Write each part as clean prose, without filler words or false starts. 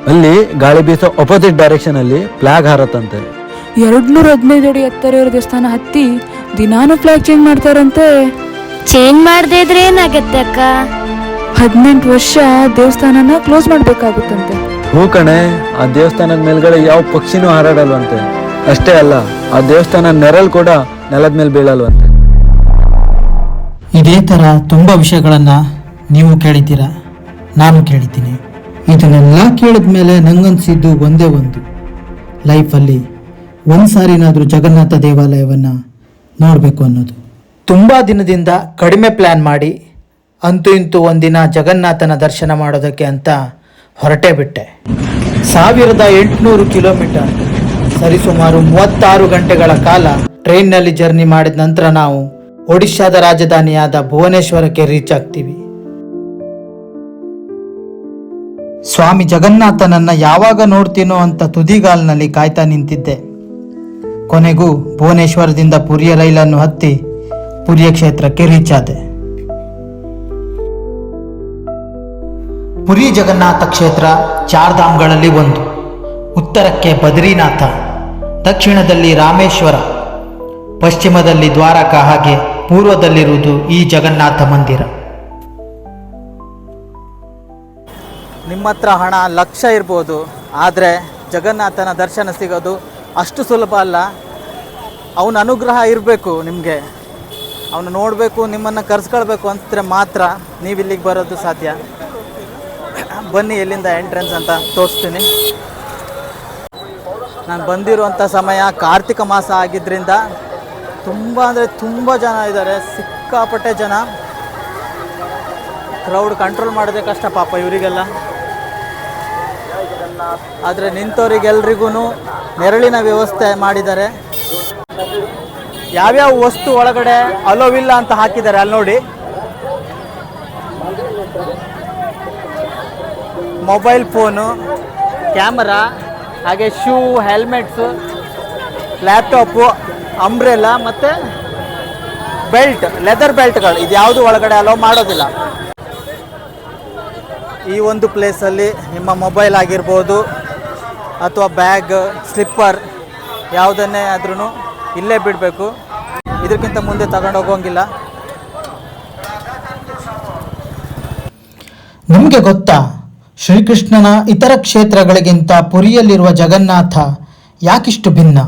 ಅಲ್ಲಿ ಗಾಳಿ ಬೀಸೋ ಅಪೋಸಿಟ್ ಡೈರೆಕ್ಷನ್ ಅಲ್ಲಿ ಫ್ಲಾಗ್ ಹಾರತ್ತಂತೆ. 215 ಅಡಿ ಎತ್ತರ ಇರೋ ದೇವಸ್ಥಾನ ಹತ್ತಿ ದಿನಾನು ಫ್ಲಾಗ್ ಚೇಂಜ್ ಮಾಡ್ತಾರಂತೆ. ಚೇಂಜ್ ಮಾಡದೇ ಇದ್ರೆ ಏನಾಗತ್ತೆ ಅಕ್ಕ? 18 ವರ್ಷ ದೇವಸ್ಥಾನನ ಕ್ಲೋಸ್ ಮಾಡ್ಬೇಕಾಗುತ್ತಂತೆ. ಹೂ ಕಣೆ, ಆ ದೇವಸ್ಥಾನದ ಮೇಲ್ಗಡೆ ಯಾವ ಪಕ್ಷಿನೂ ಹಾರಾಡಲ್ವಂತೆ. ಅಷ್ಟೇ ಅಲ್ಲ, ಆ ದೇವಸ್ಥಾನ ನೆರಳು ಕೂಡ ನೆಲದ ಮೇಲೆ ಬೀಳಲ್ವಂತೆ. ಇದೇ ಥರ ತುಂಬ ವಿಷಯಗಳನ್ನು ನೀವು ಕೇಳಿದ್ದೀರಾ, ನಾನು ಕೇಳಿದ್ದೀನಿ. ಇದನ್ನೆಲ್ಲ ಕೇಳಿದ ಮೇಲೆ ನಂಗನ್ಸಿದ್ದು ಒಂದೇ ಒಂದು, ಲೈಫಲ್ಲಿ ಒಂದು ಸಾರಿನಾದರೂ ಜಗನ್ನಾಥ ದೇವಾಲಯವನ್ನು ನೋಡಬೇಕು ಅನ್ನೋದು. ತುಂಬ ದಿನದಿಂದ ಕಡಿಮೆ ಪ್ಲ್ಯಾನ್ ಮಾಡಿ ಅಂತೂ ಇಂತೂ ಒಂದಿನ ಜಗನ್ನಾಥನ ದರ್ಶನ ಮಾಡೋದಕ್ಕೆ ಅಂತ ಹೊರಟೇ ಬಿಟ್ಟೆ. 1800 ಕಿಲೋಮೀಟರ್, ಸರಿಸುಮಾರು 36 ಗಂಟೆಗಳ ಕಾಲ ಟ್ರೈನ್ನಲ್ಲಿ ಜರ್ನಿ ಮಾಡಿದ ನಂತರ ನಾವು ಒಡಿಶಾದ ರಾಜಧಾನಿಯಾದ ಭುವನೇಶ್ವರಕ್ಕೆ ರೀಚ್ ಆಗ್ತೀವಿ. ಸ್ವಾಮಿ ಜಗನ್ನಾಥನನ್ನ ಯಾವಾಗ ನೋಡ್ತೀನೋ ಅಂತ ತುದಿಗಾಲ್ನಲ್ಲಿ ಕಾಯ್ತಾ ನಿಂತಿದ್ದೆ. ಕೊನೆಗೂ ಭುವನೇಶ್ವರದಿಂದ ಪುರಿಯ ರೈಲನ್ನು ಹತ್ತಿ ಪುರಿಯ ಕ್ಷೇತ್ರಕ್ಕೆ ರೀಚ್ ಆದೆ. ಪುರಿ ಜಗನ್ನಾಥ ಕ್ಷೇತ್ರ ಚಾರ್ಧಾಮ್ಗಳಲ್ಲಿ ಒಂದು. ಉತ್ತರಕ್ಕೆ ಬದ್ರಿನಾಥ, ದಕ್ಷಿಣದಲ್ಲಿ ರಾಮೇಶ್ವರ, ಪಶ್ಚಿಮದಲ್ಲಿ ದ್ವಾರಕಾ, ಹಾಗೆ ಪೂರ್ವದಲ್ಲಿರುವುದು ಈ ಜಗನ್ನಾಥ ಮಂದಿರ. ನಿಮ್ಮ ಹತ್ರ ಹಣ ಲಕ್ಷ ಇರ್ಬೋದು, ಆದರೆ ಜಗನ್ನಾಥನ ದರ್ಶನ ಸಿಗೋದು ಅಷ್ಟು ಸುಲಭ ಅಲ್ಲ. ಅವನ ಅನುಗ್ರಹ ಇರಬೇಕು ನಿಮಗೆ. ಅವನು ನೋಡಬೇಕು, ನಿಮ್ಮನ್ನು ಕರೆಸ್ಕೊಳ್ಬೇಕು ಅಂತಿದ್ರೆ ಮಾತ್ರ ನೀವು ಇಲ್ಲಿಗೆ ಬರೋದು ಸಾಧ್ಯ. ಬನ್ನಿ, ಎಲ್ಲಿಂದ ಎಂಟ್ರೆನ್ಸ್ ಅಂತ ತೋರಿಸ್ತೀನಿ. ನಾನು ಬಂದಿರುವಂಥ ಸಮಯ ಕಾರ್ತಿಕ ಮಾಸ ಆಗಿದ್ದರಿಂದ ತುಂಬ ಅಂದರೆ ತುಂಬ ಜನ ಇದ್ದಾರೆ, ಸಿಕ್ಕಾಪಟ್ಟೆ ಜನ. ಕ್ರೌಡ್ ಕಂಟ್ರೋಲ್ ಮಾಡೋದೇ ಕಷ್ಟ ಪಾಪ ಇವರಿಗೆಲ್ಲ. ಆದರೆ ನಿಂತವರಿಗೆಲ್ರಿಗೂ ನೆರಳಿನ ವ್ಯವಸ್ಥೆ ಮಾಡಿದ್ದಾರೆ. ಯಾವ್ಯಾವ ವಸ್ತು ಒಳಗಡೆ ಅಲೋವಿಲ್ಲ ಅಂತ ಹಾಕಿದ್ದಾರೆ ಅಲ್ಲಿ ನೋಡಿ. ಮೊಬೈಲ್ ಫೋನು, ಕ್ಯಾಮರಾ, ಹಾಗೆ ಶೂ, ಹೆಲ್ಮೆಟ್ಸು, ಲ್ಯಾಪ್ಟಾಪು, ಅಂಬ್ರೆಲಾ ಮತ್ತು ಬೆಲ್ಟ್, ಲೆದರ್ ಬೆಲ್ಟ್ಗಳು, ಇದು ಯಾವುದು ಒಳಗಡೆ ಅಲೋ ಮಾಡೋದಿಲ್ಲ. ಈ ಒಂದು ಪ್ಲೇಸಲ್ಲಿ ನಿಮ್ಮ ಮೊಬೈಲ್ ಆಗಿರ್ಬೋದು ಅಥವಾ ಬ್ಯಾಗ್, ಸ್ಲಿಪ್ಪರ್ ಯಾವುದನ್ನೇ ಆದ್ರೂ ಇಲ್ಲೇ ಬಿಡಬೇಕು. ಇದಕ್ಕಿಂತ ಮುಂದೆ ತಗೊಂಡೋಗೋಂಗಿಲ್ಲ. ನಿಮಗೆ ಗೊತ್ತಾ, ಶ್ರೀಕೃಷ್ಣನ ಇತರ ಕ್ಷೇತ್ರಗಳಿಗಿಂತ ಪುರಿಯಲ್ಲಿರುವ ಜಗನ್ನಾಥ ಯಾಕಿಷ್ಟು ಭಿನ್ನ?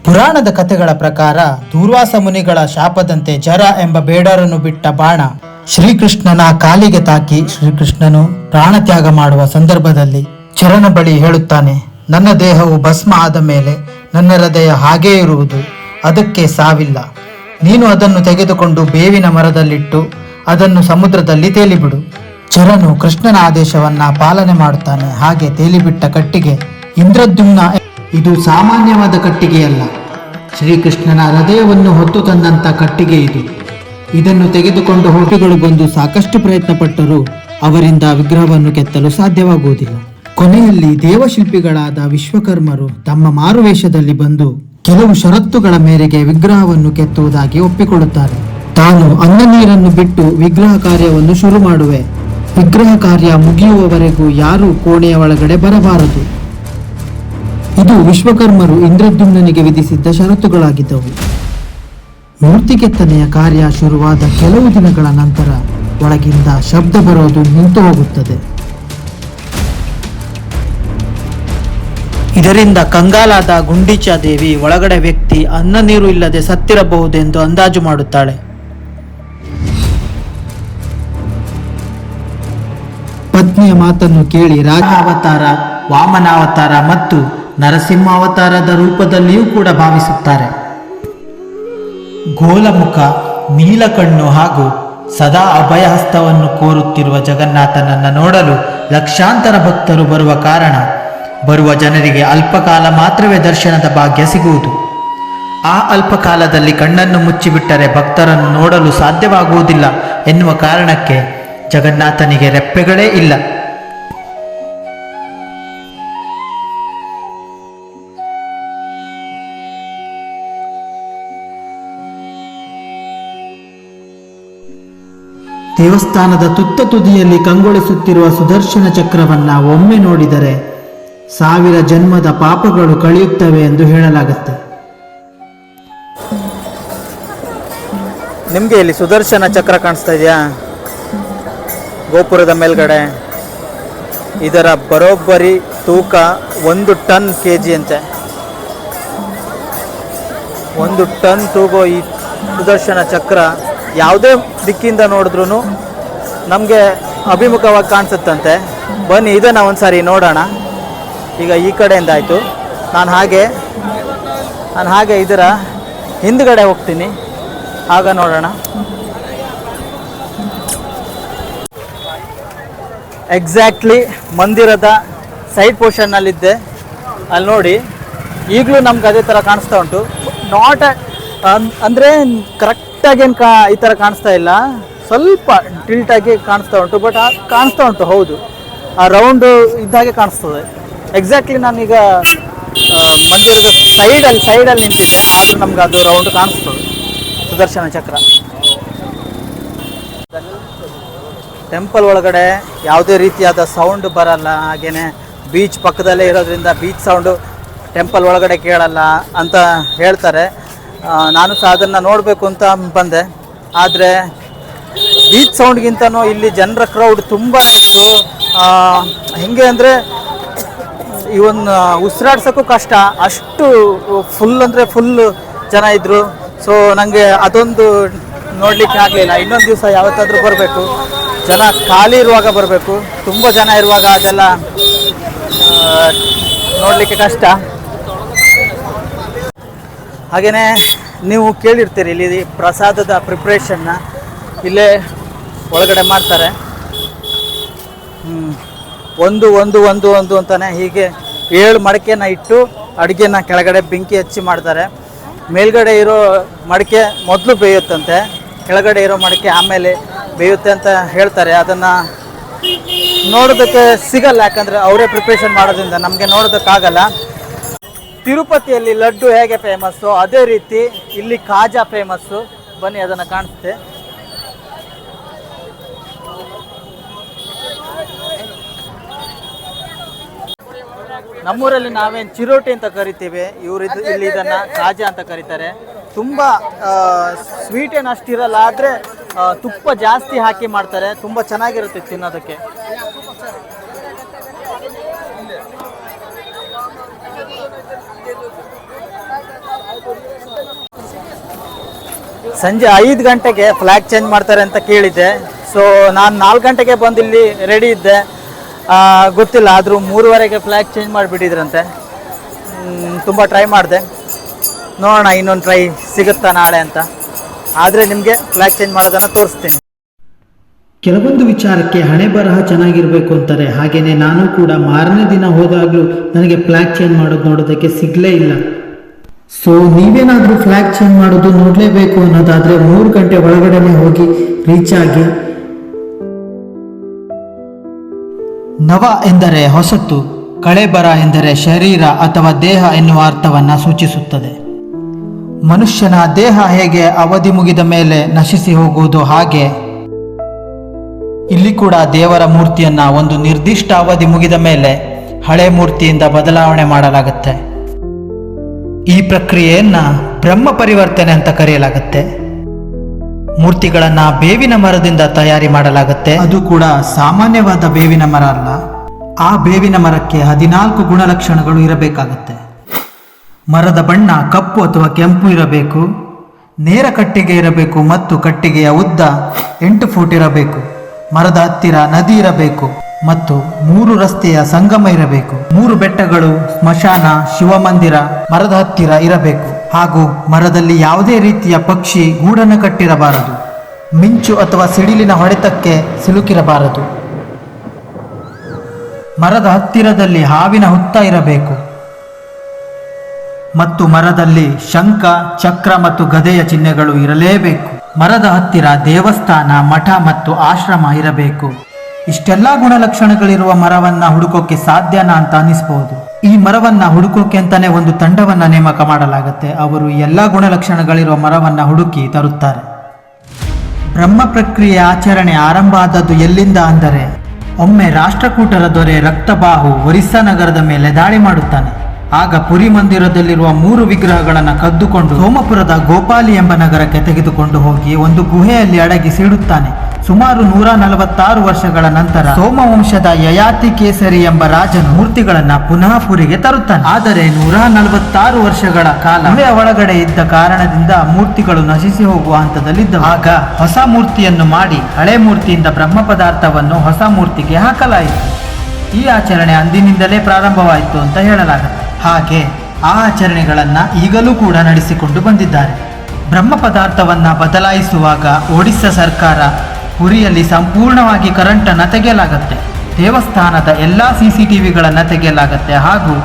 ಪುರಾಣದ ಕಥೆಗಳ ಪ್ರಕಾರ ದೂರ್ವಾಸ ಮುನಿಗಳ ಶಾಪದಂತೆ ಜರ ಎಂಬ ಬೇಡರನ್ನು ಬಿಟ್ಟ ಬಾಣ ಶ್ರೀಕೃಷ್ಣನ ಕಾಲಿಗೆ ತಾಕಿ ಶ್ರೀಕೃಷ್ಣನು ಪ್ರಾಣತ್ಯಾಗ ಮಾಡುವ ಸಂದರ್ಭದಲ್ಲಿ ಚರಣ ಬಳಿ ಹೇಳುತ್ತಾನೆ, ನನ್ನ ದೇಹವು ಭಸ್ಮ ಆದ ಮೇಲೆ ನನ್ನ ಹೃದಯ ಹಾಗೇ ಇರುವುದು, ಅದಕ್ಕೆ ಸಾವಿಲ್ಲ. ನೀನು ಅದನ್ನು ತೆಗೆದುಕೊಂಡು ಬೇವಿನ ಮರದಲ್ಲಿಟ್ಟು ಅದನ್ನು ಸಮುದ್ರದಲ್ಲಿ ತೇಲಿಬಿಡು. ಚರನು ಕೃಷ್ಣನ ಆದೇಶವನ್ನ ಪಾಲನೆ ಮಾಡುತ್ತಾನೆ. ಹಾಗೆ ತೇಲಿಬಿಟ್ಟ ಕಟ್ಟಿಗೆ ಇಂದ್ರದ್ಯುಮ್ನ. ಇದು ಸಾಮಾನ್ಯವಾದ ಕಟ್ಟಿಗೆಯಲ್ಲ, ಶ್ರೀಕೃಷ್ಣನ ಹೃದಯವನ್ನು ಹೊತ್ತು ತಂದಂತ ಕಟ್ಟಿಗೆ ಇದು. ಇದನ್ನು ತೆಗೆದುಕೊಂಡು ಹೋಗಿಗಳು ಬಂದು ಸಾಕಷ್ಟು ಪ್ರಯತ್ನ ಪಟ್ಟರೂ ಅವರಿಂದ ವಿಗ್ರಹವನ್ನು ಕೆತ್ತಲು ಸಾಧ್ಯವಾಗುವುದಿಲ್ಲ. ಕೊನೆಯಲ್ಲಿ ದೇವಶಿಲ್ಪಿಗಳಾದ ವಿಶ್ವಕರ್ಮರು ತಮ್ಮ ಮಾರುವೇಷದಲ್ಲಿ ಬಂದು ಕೆಲವು ಷರತ್ತುಗಳ ಮೇರೆಗೆ ವಿಗ್ರಹವನ್ನು ಕೆತ್ತುವುದಾಗಿ ಒಪ್ಪಿಕೊಳ್ಳುತ್ತಾರೆ. ತಾನು ಅನ್ನ ನೀರನ್ನು ಬಿಟ್ಟು ವಿಗ್ರಹ ಕಾರ್ಯವನ್ನು ಶುರು ಮಾಡುವೆ. ವಿಗ್ರಹ ಕಾರ್ಯ ಮುಗಿಯುವವರೆಗೂ ಯಾರೂ ಕೋಣೆಯ ಒಳಗಡೆ ಬರಬಾರದು. ಇದು ವಿಶ್ವಕರ್ಮರು ಇಂದ್ರದ್ಯುಮ್ನನಿಗೆ ವಿಧಿಸಿದ್ದ ಷರತ್ತುಗಳಾಗಿದ್ದವು. ಮೂರ್ತಿ ಕೆತ್ತನೆಯ ಕಾರ್ಯ ಶುರುವಾದ ಕೆಲವು ದಿನಗಳ ನಂತರ ಒಳಗಿಂದ ಶಬ್ದ ಬರೋದು ನಿಂತು ಹೋಗುತ್ತದೆ. ಇದರಿಂದ ಕಂಗಾಲಾದ ಗುಂಡಿಚಾ ದೇವಿ ಒಳಗಡೆ ವ್ಯಕ್ತಿ ಅನ್ನ ನೀರು ಇಲ್ಲದೆ ಸತ್ತಿರಬಹುದೆಂದು ಅಂದಾಜು ಮಾಡುತ್ತಾಳೆ. ಪತ್ನಿಯ ಮಾತನ್ನು ಕೇಳಿ ರಾಜ ಅವತಾರ, ವಾಮನಾವತಾರ ಮತ್ತು ನರಸಿಂಹ ಅವತಾರದ ರೂಪದಲ್ಲಿಯೂ ಕೂಡ ಭಾವಿಸುತ್ತಾರೆ. ಗೋಲಮುಖ, ನೀಲಕಣ್ಣು ಹಾಗೂ ಸದಾ ಅಭಯಹಸ್ತವನ್ನು ಕೋರುತ್ತಿರುವ ಜಗನ್ನಾಥನನ್ನು ನೋಡಲು ಲಕ್ಷಾಂತರ ಭಕ್ತರು ಬರುವ ಕಾರಣ ಬರುವ ಜನರಿಗೆ ಅಲ್ಪಕಾಲ ಮಾತ್ರವೇ ದರ್ಶನದ ಭಾಗ್ಯ ಸಿಗುವುದು. ಆ ಅಲ್ಪಕಾಲದಲ್ಲಿ ಕಣ್ಣನ್ನು ಮುಚ್ಚಿಬಿಟ್ಟರೆ ಭಕ್ತರನ್ನು ನೋಡಲು ಸಾಧ್ಯವಾಗುವುದಿಲ್ಲ ಎನ್ನುವ ಕಾರಣಕ್ಕೆ ಜಗನ್ನಾಥನಿಗೆ ರೆಪ್ಪೆಗಳೇ ಇಲ್ಲ. ದೇವಸ್ಥಾನದ ತುತ್ತ ತುದಿಯಲ್ಲಿ ಕಂಗೊಳಿಸುತ್ತಿರುವ ಸುದರ್ಶನ ಚಕ್ರವನ್ನ ಒಮ್ಮೆ ನೋಡಿದರೆ 1000 ಜನ್ಮದ ಪಾಪಗಳು ಕಳೆಯುತ್ತವೆ ಎಂದು ಹೇಳಲಾಗುತ್ತೆ. ನಿಮಗೆ ಇಲ್ಲಿ ಸುದರ್ಶನ ಚಕ್ರ ಕಾಣಿಸ್ತಾ ಇದೆಯಾ? ಗೋಪುರದ ಮೇಲ್ಗಡೆ ಇದರ ಬರೋಬ್ಬರಿ ತೂಕ 1 ಟನ್ kg ಅಂತೆ. 1 ಟನ್ ತೂಗೋ ಈ ಸುದರ್ಶನ ಚಕ್ರ ಯಾವುದೇ ದಿಕ್ಕಿಂದ ನೋಡಿದ್ರೂ ನಮಗೆ ಅಭಿಮುಖವಾಗಿ ಕಾಣಿಸುತ್ತಂತೆ. ಬನ್ನಿ ಇದನ್ನು ಒಂದು ಸಾರಿ ನೋಡೋಣ. ಈಗ ಈ ಕಡೆಯಿಂದ ಆಯಿತು, ನಾನು ಹಾಗೆ ಇದರ ಹಿಂದ್ಗಡೆ ಹೋಗ್ತೀನಿ, ಆಗ ನೋಡೋಣ. ಎಕ್ಸಾಕ್ಟ್ಲಿ ಮಂದಿರದ ಸೈಡ್ ಪೋರ್ಷನ್ನಲ್ಲಿದ್ದೆ, ಅಲ್ಲಿ ನೋಡಿ ಈಗಲೂ ನಮ್ಗೆ ಅದೇ ಥರ ಕಾಣಿಸ್ತಾ ಉಂಟು. ನಾಟ್ ಅಂದರೆ ಕರೆಕ್ಟಾಗೇನು ಈ ಥರ ಕಾಣಿಸ್ತಾ ಇಲ್ಲ, ಸ್ವಲ್ಪ ಟಿಲ್ಟಾಗಿ ಕಾಣಿಸ್ತಾ ಉಂಟು, ಬಟ್ ಕಾಣಿಸ್ತಾ ಉಂಟು. ಹೌದು, ಆ ರೌಂಡು ಇದ್ದಾಗೆ ಕಾಣಿಸ್ತದೆ. ಎಕ್ಸಾಕ್ಟ್ಲಿ ನಾನೀಗ ಮಂದಿರದ ಸೈಡಲ್ಲಿ ನಿಂತಿದ್ದೆ, ಆದರೂ ನಮ್ಗೆ ಅದು ರೌಂಡ್ ಕಾಣಿಸ್ತದೆ ಸುದರ್ಶನ ಚಕ್ರ. ಟೆಂಪಲ್ ಒಳಗಡೆ ಯಾವುದೇ ರೀತಿಯಾದ ಸೌಂಡ್ ಬರಲ್ಲ, ಹಾಗೆಯೇ ಬೀಚ್ ಪಕ್ಕದಲ್ಲೇ ಇರೋದ್ರಿಂದ ಬೀಚ್ ಸೌಂಡು ಟೆಂಪಲ್ ಒಳಗಡೆ ಕೇಳಲ್ಲ ಅಂತ ಹೇಳ್ತಾರೆ. ನಾನು ಸಹ ಅದನ್ನು ನೋಡಬೇಕು ಅಂತ ಬಂದೆ, ಆದರೆ ಬೀಚ್ ಸೌಂಡ್ಗಿಂತನೂ ಇಲ್ಲಿ ಜನರ ಕ್ರೌಡ್ ತುಂಬ ಇತ್ತು. ಹೆಂಗೆ ಅಂದರೆ ಇವನ್ ಉಸಿರಾಡ್ಸೋಕ್ಕೂ ಕಷ್ಟ, ಅಷ್ಟು ಫುಲ್ ಅಂದರೆ ಫುಲ್ ಜನ ಇದ್ದರು. ಸೊ ನನಗೆ ಅದೊಂದು ನೋಡಲಿಕ್ಕೆ ಆಗಲಿಲ್ಲ. ಇನ್ನೊಂದು ದಿವಸ ಯಾವತ್ತಾದರೂ ಬರಬೇಕು, ಜನ ಖಾಲಿ ಇರುವಾಗ ಬರಬೇಕು. ತುಂಬ ಜನ ಇರುವಾಗ ಅದೆಲ್ಲ ನೋಡಲಿಕ್ಕೆ ಕಷ್ಟ. ಹಾಗೆಯೇ ನೀವು ಕೇಳಿರ್ತೀರಿ, ಇಲ್ಲಿ ಪ್ರಸಾದದ ಪ್ರಿಪ್ರೇಷನ್ನ ಇಲ್ಲೇ ಒಳಗಡೆ ಮಾಡ್ತಾರೆ. ಒಂದು ಒಂದು ಒಂದು ಒಂದು ಅಂತಾನೆ ಹೀಗೆ 7 ಮಡಕೆನ ಇಟ್ಟು ಅಡುಗೆನ ಕೆಳಗಡೆ ಬೆಂಕಿ ಹಚ್ಚಿ ಮಾಡ್ತಾರೆ. ಮೇಲ್ಗಡೆ ಇರೋ ಮಡಕೆ ಮೊದಲು ಬೇಯುತ್ತಂತೆ, ಕೆಳಗಡೆ ಇರೋ ಮಡಕೆ ಆಮೇಲೆ ಬೇಯುತ್ತೆ ಅಂತ ಹೇಳ್ತಾರೆ. ಅದನ್ನು ನೋಡೋದಕ್ಕೆ ಸಿಗಲ್ಲ, ಯಾಕಂದರೆ ಅವರೇ ಪ್ರಿಪ್ರೇಷನ್ ಮಾಡೋದ್ರಿಂದ ನಮಗೆ ನೋಡೋದಕ್ಕಾಗಲ್ಲ. ತಿರುಪತಿಯಲ್ಲಿ ಲಡ್ಡು ಹೇಗೆ ಫೇಮಸ್ಸು ಅದೇ ರೀತಿ ಇಲ್ಲಿ ಖಾಜಾ ಫೇಮಸ್ಸು. ಬನ್ನಿ ಅದನ್ನು ಕಾಣಿಸುತ್ತೆ. ನಮ್ಮೂರಲ್ಲಿ ನಾವೇನು ಚಿರೋಟಿ ಅಂತ ಕರಿತೀವಿ, ಇಲ್ಲಿ ಇದನ್ನು ಖಾಜಾ ಅಂತ ಕರೀತಾರೆ. ತುಂಬ ಸ್ವೀಟ್ ಏನು ಅಷ್ಟಿರಲ್ಲ, ಆದರೆ ತುಪ್ಪ ಜಾಸ್ತಿ ಹಾಕಿ ಮಾಡ್ತಾರೆ. ತುಂಬ ಚೆನ್ನಾಗಿರುತ್ತೆ ತಿನ್ನೋದಕ್ಕೆ. ಸಂಜೆ 5 ಗಂಟೆಗೆ ಫ್ಲ್ಯಾಗ್ ಚೇಂಜ್ ಮಾಡ್ತಾರೆ ಅಂತ ಕೇಳಿದ್ದೆ. ಸೊ ನಾನು 4 ಗಂಟೆಗೆ ಬಂದು ಇಲ್ಲಿ ರೆಡಿ ಇದ್ದೆ. ಗೊತ್ತಿಲ್ಲ, ಆದರೂ 3:15ಗೆ ಫ್ಲ್ಯಾಗ್ ಚೇಂಜ್ ಮಾಡಿಬಿಟ್ಟಿದ್ರಂತೆ. ತುಂಬ ಟ್ರೈ ಮಾಡಿದೆ, ನೋಡೋಣ ಇನ್ನೊಂದು ಟ್ರೈ ಸಿಗುತ್ತಾ ನಾಳೆ ಅಂತ. ಆದರೆ ನಿಮಗೆ ಫ್ಲ್ಯಾಗ್ ಚೇಂಜ್ ಮಾಡೋದನ್ನು ತೋರಿಸ್ತೀನಿ. ಕೆಲವೊಂದು ವಿಚಾರಕ್ಕೆ ಹಣೆ ಬರಹ ಚೆನ್ನಾಗಿರಬೇಕು ಅಂತಾರೆ. ಹಾಗೆಯೇ ನಾನು ಕೂಡ ಮಾರನೇ ದಿನ ಹೋದಾಗಲೂ ನನಗೆ ಫ್ಲ್ಯಾಗ್ ಚೇಂಜ್ ಮಾಡೋದು ನೋಡೋದಕ್ಕೆ ಸಿಗಲೇ ಇಲ್ಲ. ಸೊ ನೀವೇನಾದರೂ ಫ್ಲ್ಯಾಗ್ ಚೇಂಜ್ ಮಾಡೋದು ನೋಡಲೇಬೇಕು ಅನ್ನೋದಾದರೆ 3 ಗಂಟೆ ಒಳಗಡೆನೆ ಹೋಗಿ ರೀಚ್ ಆಗಿ. ನವ ಎಂದರೆ ಹೊಸತು, ಕಳೆಬರ ಎಂದರೆ ಶರೀರ ಅಥವಾ ದೇಹ ಎನ್ನುವ ಅರ್ಥವನ್ನು ಸೂಚಿಸುತ್ತದೆ. ಮನುಷ್ಯನ ದೇಹ ಹೇಗೆ ಅವಧಿ ಮುಗಿದ ಮೇಲೆ ನಶಿಸಿ ಹೋಗುವುದು, ಹಾಗೆ ಇಲ್ಲಿ ಕೂಡ ದೇವರ ಮೂರ್ತಿಯನ್ನ ಒಂದು ನಿರ್ದಿಷ್ಟ ಅವಧಿ ಮುಗಿದ ಮೇಲೆ ಹಳೆ ಮೂರ್ತಿಯಿಂದ ಬದಲಾವಣೆ ಮಾಡಲಾಗುತ್ತೆ. ಈ ಪ್ರಕ್ರಿಯೆಯನ್ನ ಬ್ರಹ್ಮ ಪರಿವರ್ತನೆ ಅಂತ ಕರೆಯಲಾಗುತ್ತೆ. ಮೂರ್ತಿಗಳನ್ನ ಬೇವಿನ ಮರದಿಂದ ತಯಾರಿ ಮಾಡಲಾಗುತ್ತೆ. ಅದು ಕೂಡ ಸಾಮಾನ್ಯವಾದ ಬೇವಿನ ಮರ ಅಲ್ಲ. ಆ ಬೇವಿನ ಮರಕ್ಕೆ 14 ಗುಣಲಕ್ಷಣಗಳು ಇರಬೇಕಾಗುತ್ತೆ. ಮರದ ಬಣ್ಣ ಕಪ್ಪು ಅಥವಾ ಕೆಂಪು ಇರಬೇಕು, ನೇರ ಕಟ್ಟಿಗೆ ಇರಬೇಕು ಮತ್ತು ಕಟ್ಟಿಗೆಯ ಉದ್ದ 8 ಫೂಟ್ ಇರಬೇಕು. ಮರದ ಹತ್ತಿರ ನದಿ ಇರಬೇಕು ಮತ್ತು 3 ರಸ್ತೆಯ ಸಂಗಮ ಇರಬೇಕು. 3 ಬೆಟ್ಟಗಳು, ಸ್ಮಶಾನ, ಶಿವಮಂದಿರ ಮರದ ಹತ್ತಿರ ಇರಬೇಕು. ಹಾಗೂ ಮರದಲ್ಲಿ ಯಾವುದೇ ರೀತಿಯ ಪಕ್ಷಿ ಗೂಡನ್ನು ಕಟ್ಟಿರಬಾರದು. ಮಿಂಚು ಅಥವಾ ಸಿಡಿಲಿನ ಹೊಡೆತಕ್ಕೆ ಸಿಲುಕಿರಬಾರದು. ಮರದ ಹತ್ತಿರದಲ್ಲಿ ಹಾವಿನ ಹುತ್ತ ಇರಬೇಕು ಮತ್ತು ಮರದಲ್ಲಿ ಶಂಖ, ಚಕ್ರ ಮತ್ತು ಗದೆಯ ಚಿಹ್ನೆಗಳು ಇರಲೇಬೇಕು. ಮರದ ಹತ್ತಿರ ದೇವಸ್ಥಾನ, ಮಠ ಮತ್ತು ಆಶ್ರಮ ಇರಬೇಕು. ಇಷ್ಟೆಲ್ಲ ಗುಣಲಕ್ಷಣಗಳಿರುವ ಮರವನ್ನ ಹುಡುಕೋಕೆ ಸಾಧ್ಯನಾ ಅಂತ ಅನಿಸ್ಬಹುದು. ಈ ಮರವನ್ನ ಹುಡುಕೋಕೆ ಅಂತಾನೆ ಒಂದು ತಂಡವನ್ನ ನೇಮಕ ಮಾಡಲಾಗುತ್ತೆ. ಅವರು ಎಲ್ಲ ಗುಣಲಕ್ಷಣಗಳಿರುವ ಮರವನ್ನ ಹುಡುಕಿ ತರುತ್ತಾರೆ. ಬ್ರಹ್ಮ ಪ್ರಕ್ರಿಯೆ ಆಚರಣೆ ಆರಂಭ ಆದದ್ದು ಎಲ್ಲಿಂದ ಅಂದರೆ ಒಮ್ಮೆ ರಾಷ್ಟ್ರಕೂಟರ ದೊರೆ ರಕ್ತಬಾಹು ಒರಿಸ್ಸಾ ನಗರದ ಮೇಲೆ ದಾಳಿ ಮಾಡುತ್ತಾನೆ. ಆಗ ಪುರಿ ಮಂದಿರದಲ್ಲಿರುವ 3 ವಿಗ್ರಹಗಳನ್ನು ಕದ್ದುಕೊಂಡು ಸೋಮಪುರದ ಗೋಪಾಲಿ ಎಂಬ ನಗರಕ್ಕೆ ತೆಗೆದುಕೊಂಡು ಹೋಗಿ ಒಂದು ಗುಹೆಯಲ್ಲಿ ಅಡಗಿಸಿಡುತ್ತಾನೆ. ಸುಮಾರು 146 ವರ್ಷಗಳ ನಂತರ ಸೋಮವಂಶದ ಯಯಾತಿ ಕೇಸರಿ ಎಂಬ ರಾಜನು ಮೂರ್ತಿಗಳನ್ನ ಪುನಃ ಪುರಿಗೆ ತರುತ್ತಾನೆ. ಆದರೆ 146 ವರ್ಷಗಳ ಕಾಲ ಗುಹೆಯ ಒಳಗಡೆ ಇದ್ದ ಕಾರಣದಿಂದ ಮೂರ್ತಿಗಳು ನಶಿಸಿ ಹೋಗುವ ಹಂತದಲ್ಲಿದ್ದವು. ಆಗ ಹೊಸ ಮೂರ್ತಿಯನ್ನು ಮಾಡಿ ಹಳೆ ಮೂರ್ತಿಯಿಂದ ಬ್ರಹ್ಮ ಪದಾರ್ಥವನ್ನು ಹೊಸ ಮೂರ್ತಿಗೆ ಹಾಕಲಾಯಿತು. ಈ ಆಚರಣೆ ಅಂದಿನಿಂದಲೇ ಪ್ರಾರಂಭವಾಯಿತು ಅಂತ ಹೇಳಲಾಗುತ್ತೆ. ಹಾಗೆ ಆ ಆಚರಣೆಗಳನ್ನು ಈಗಲೂ ಕೂಡ ನಡೆಸಿಕೊಂಡು ಬಂದಿದ್ದಾರೆ. ಬ್ರಹ್ಮ ಪದಾರ್ಥವನ್ನು ಬದಲಾಯಿಸುವಾಗ ಒಡಿಸ್ಸಾ ಸರ್ಕಾರ ಪುರಿಯಲ್ಲಿ ಸಂಪೂರ್ಣವಾಗಿ ಕರೆಂಟನ್ನು ತೆಗೆಯಲಾಗುತ್ತೆ. ದೇವಸ್ಥಾನದ ಎಲ್ಲ CCTVಗಳನ್ನು ತೆಗೆಯಲಾಗುತ್ತೆ. ಹಾಗೂ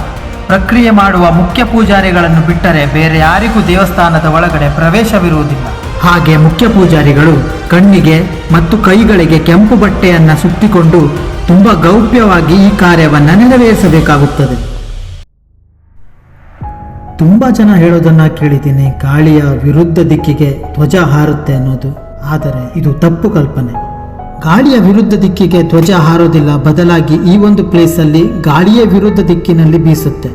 ಪ್ರಕ್ರಿಯೆ ಮಾಡುವ ಮುಖ್ಯ ಪೂಜಾರಿಗಳನ್ನು ಬಿಟ್ಟರೆ ಬೇರೆ ಯಾರಿಗೂ ದೇವಸ್ಥಾನದ ಒಳಗಡೆ ಪ್ರವೇಶವಿರುವುದಿಲ್ಲ. ಹಾಗೆ ಮುಖ್ಯ ಪೂಜಾರಿಗಳು ಕಣ್ಣಿಗೆ ಮತ್ತು ಕೈಗಳಿಗೆ ಕೆಂಪು ಬಟ್ಟೆಯನ್ನು ಸುತ್ತಿಕೊಂಡು ತುಂಬ ಗೌಪ್ಯವಾಗಿ ಈ ಕಾರ್ಯವನ್ನು ನೆರವೇರಿಸಬೇಕಾಗುತ್ತದೆ. ತುಂಬ ಜನ ಹೇಳೋದನ್ನ ಕೇಳಿದ್ದೀನಿ, ಗಾಳಿಯ ವಿರುದ್ಧ ದಿಕ್ಕಿಗೆ ಧ್ವಜ ಹಾರುತ್ತೆ ಅನ್ನೋದು. ಆದರೆ ಇದು ತಪ್ಪು ಕಲ್ಪನೆ. ಗಾಳಿಯ ವಿರುದ್ಧ ದಿಕ್ಕಿಗೆ ಧ್ವಜ ಹಾರೋದಿಲ್ಲ, ಬದಲಾಗಿ ಈ ಒಂದು ಪ್ಲೇಸಲ್ಲಿ ಗಾಳಿಯ ವಿರುದ್ಧ ದಿಕ್ಕಿನಲ್ಲಿ ಬೀಸುತ್ತೆ.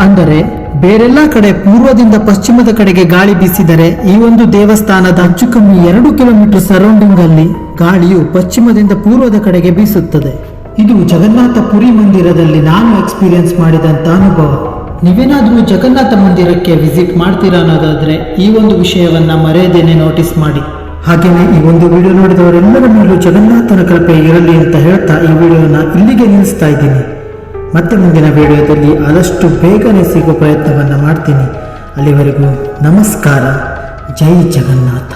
ಅಂದರೆ ಬೇರೆಲ್ಲ ಕಡೆ ಪೂರ್ವದಿಂದ ಪಶ್ಚಿಮದ ಕಡೆಗೆ ಗಾಳಿ ಬೀಸಿದರೆ ಈ ಒಂದು ದೇವಸ್ಥಾನದ ಹೆಚ್ಚು ಕಮ್ಮಿ 2 ಕಿಲೋಮೀಟರ್ ಸರೌಂಡಿಂಗ್ ಅಲ್ಲಿ ಗಾಳಿಯು ಪಶ್ಚಿಮದಿಂದ ಪೂರ್ವದ ಕಡೆಗೆ ಬೀಸುತ್ತದೆ. ಇದು ಜಗನ್ನಾಥ ಪುರಿ ಮಂದಿರದಲ್ಲಿ ನಾನು ಎಕ್ಸ್ಪೀರಿಯನ್ಸ್ ಮಾಡಿದಂಥ ಅನುಭವ. ನೀವೇನಾದರೂ ಜಗನ್ನಾಥ ಮಂದಿರಕ್ಕೆ ವಿಸಿಟ್ ಮಾಡ್ತೀರಾ ಅನ್ನೋದಾದರೆ ಈ ಒಂದು ವಿಷಯವನ್ನು ಮರೆಯದೇನೆ ನೋಟಿಸ್ ಮಾಡಿ. ಹಾಗೆಯೇ ಈ ಒಂದು ವಿಡಿಯೋ ನೋಡಿದವರೆಲ್ಲರ ಮೇಲೂ ಜಗನ್ನಾಥನ ಕೃಪೆ ಇರಲಿ ಅಂತ ಹೇಳ್ತಾ ಈ ವಿಡಿಯೋನ ಇಲ್ಲಿಗೆ ನಿಲ್ಲಿಸ್ತಾ ಇದ್ದೀನಿ. ಮತ್ತೆ ಮುಂದಿನ ವಿಡಿಯೋದಲ್ಲಿ ಆದಷ್ಟು ಬೇಗನೆ ಸಿಗೋ ಪ್ರಯತ್ನವನ್ನು ಮಾಡ್ತೀನಿ. ಅಲ್ಲಿವರೆಗೂ ನಮಸ್ಕಾರ. ಜೈ ಜಗನ್ನಾಥ.